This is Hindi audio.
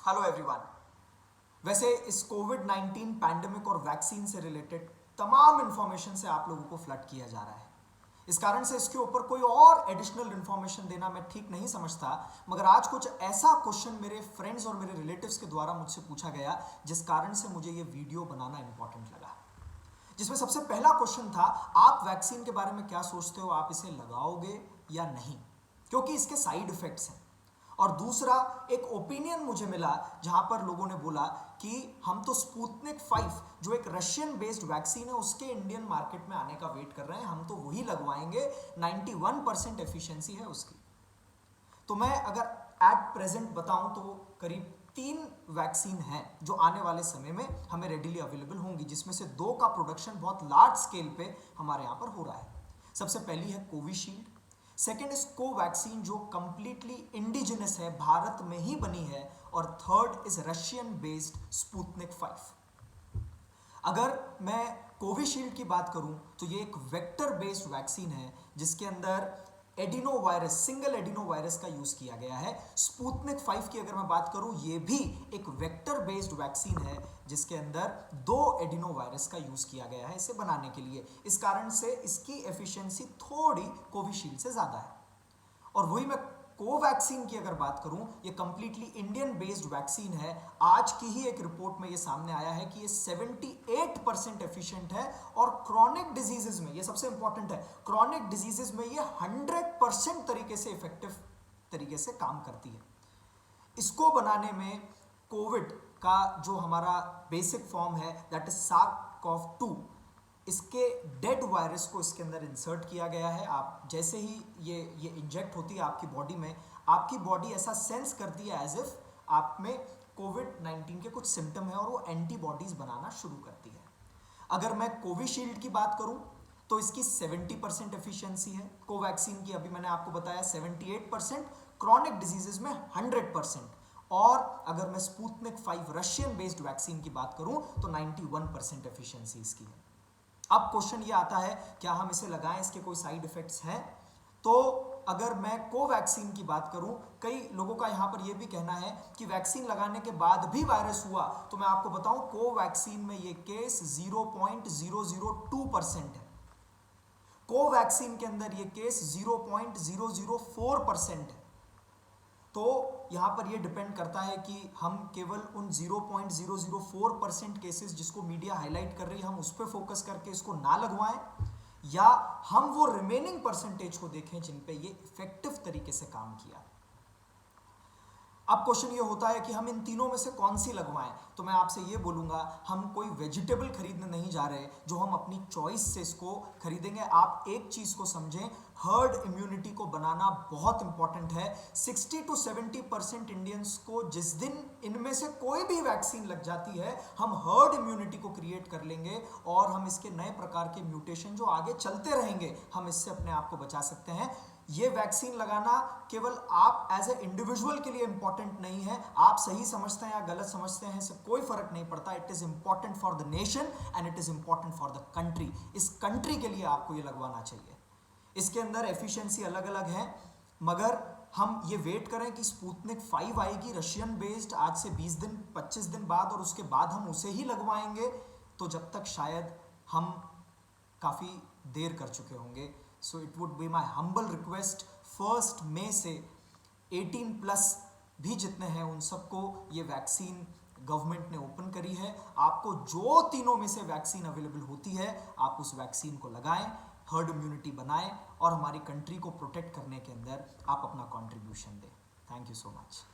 Hello everyone. वैसे इस कोविड-19 पैंडेमिक और वैक्सीन से रिलेटेड तमाम इंफॉर्मेशन से आप लोगों को फ्लड किया जा रहा है। इस कारण से इसके ऊपर कोई और एडिशनल इंफॉर्मेशन देना मैं ठीक नहीं समझता, मगर आज कुछ ऐसा क्वेश्चन मेरे फ्रेंड्स और मेरे रिलेटिव्स के द्वारा मुझसे पूछा गया जिस कारण से मुझे ये वीडियो बनाना इंपॉर्टेंट लगा। जिसमें सबसे पहला क्वेश्चन था, आप वैक्सीन के बारे में क्या सोचते हो, आप इसे लगाओगे या नहीं, क्योंकि इसके साइड इफेक्ट्स हैं। और दूसरा एक ओपिनियन मुझे मिला जहां पर लोगों ने बोला कि हम तो स्पुतनिक 5 जो एक रशियन बेस्ड वैक्सीन है उसके इंडियन मार्केट में आने का वेट कर रहे हैं, हम तो वही लगवाएंगे, 91% एफिशिएंसी है उसकी। तो मैं अगर एट प्रेजेंट बताऊं तो करीब 3 वैक्सीन हैं जो आने वाले समय में हमें रेडिली अवेलेबल होंगी, जिसमें से 2 का प्रोडक्शन बहुत लार्ज स्केल पे हमारे यहां पर हो रहा है। सबसे पहली है कोविशील्ड, सेकेंड इज कोवैक्सीन जो कंप्लीटली इंडिजिनस है, भारत में ही बनी है, और third is Russian based Sputnik 5। अगर मैं कोविशील्ड की बात करूं तो ये एक वेक्टर बेस्ड वैक्सीन है जिसके अंदर adeno virus, single adeno virus का यूज किया गया है। स्पुतनिक 5 की अगर मैं बात करूं, ये भी एक वेक्टर बेस्ड वैक्सीन है जिसके अंदर 2 एडिनो वायरस का यूज किया गया है इसे बनाने के लिए। इस कारण से इसकी एफिशिएंसी थोड़ी कोविशील्ड से ज्यादा है। और वही मैं कोवैक्सीन की अगर बात करूं, ये कंप्लीटली इंडियन बेस्ड वैक्सीन है। आज की ही एक रिपोर्ट में ये सामने आया है कि ये 78% एफिशिएंट है, और क्रॉनिक डिजीजेस में, ये सबसे इंपॉर्टेंट है, क्रॉनिक डिजीजेस में ये 100% तरीके से इफेक्टिव तरीके से काम करती है। इसको बनाने में कोविड का जो हमारा बेसिक फॉर्म है दैट इज SARS-CoV-2, इसके डेड वायरस को इसके अंदर इंसर्ट किया गया है। आप जैसे ही ये इंजेक्ट होती है आपकी बॉडी में, आपकी बॉडी ऐसा सेंस करती है एज इफ आप में कोविड-19 के कुछ सिम्टम है और वो एंटीबॉडीज बनाना शुरू करती है। अगर मैं कोविशील्ड की बात करूं तो इसकी 70% एफिशिएंसी है, कोवैक्सीन की अभी मैंने आपको बताया 78%, क्रॉनिक डिजीजेस में 100%, और अगर मैं स्पुतनिक 5 रशियन बेस्ड वैक्सीन की बात करूं तो 91% एफिशिएंसी इसकी है। अब क्वेश्चन ये आता है, क्या हम इसे लगाएं, इसके कोई साइड इफेक्ट्स हैं? तो अगर मैं कोवैक्सीन की बात करूं, कई लोगों का यहां पर यह भी कहना है कि वैक्सीन लगाने के बाद भी वायरस हुआ, तो मैं आपको बताऊं कोवैक्सीन में यह केस 0.002% है, कोवैक्सीन के अंदर यह केस 0.004% है। तो यहां पर यह डिपेंड करता है कि हम केवल उन 0.004% केसेस जिसको मीडिया हाईलाइट कर रही है हम उस पर फोकस करके इसको ना लगवाएं, या हम वो रिमेनिंग परसेंटेज को देखें जिन पे ये इफेक्टिव तरीके से काम किया। अब क्वेश्चन ये होता है कि हम इन तीनों में से कौन सी लगवाएं, तो मैं आपसे ये बोलूंगा, हम कोई वेजिटेबल खरीदने नहीं जा रहे जो हम अपनी चॉइस से इसको खरीदेंगे। आप एक चीज को समझें, हर्ड इम्यूनिटी को बनाना बहुत इंपॉर्टेंट है। 60 to 70% इंडियंस को जिस दिन इनमें से कोई भी वैक्सीन लग जाती है, हम हर्ड इम्यूनिटी को क्रिएट कर लेंगे और हम इसके नए प्रकार के म्यूटेशन जो आगे चलते रहेंगे, हम इससे अपने आप को बचा सकते हैं। ये वैक्सीन लगाना केवल आप एज ए इंडिविजुअल के लिए इंपॉर्टेंट नहीं है, आप सही समझते हैं या गलत समझते हैं इससे कोई फर्क नहीं पड़ता। It is important for the nation and it is important for the country. इस कंट्री के लिए आपको ये लगवाना चाहिए। इसके अंदर एफिशिएंसी अलग अलग है, मगर हम ये वेट करें कि स्पुतनिक 5 आएगी रशियन बेस्ड आज से 20 दिन 25 दिन बाद, और उसके बाद हम उसे ही लगवाएंगे, तो जब तक शायद हम काफ़ी देर कर चुके होंगे। So it would be my humble request, 1 मई से 18+ भी जितने हैं उन सबको ये वैक्सीन गवर्नमेंट ने ओपन करी है। आपको जो तीनों में से वैक्सीन अवेलेबल होती है आप उस वैक्सीन को लगाएं, हर्ड इम्यूनिटी बनाएं और हमारी कंट्री को प्रोटेक्ट करने के अंदर आप अपना कंट्रीब्यूशन दें। Thank you so much.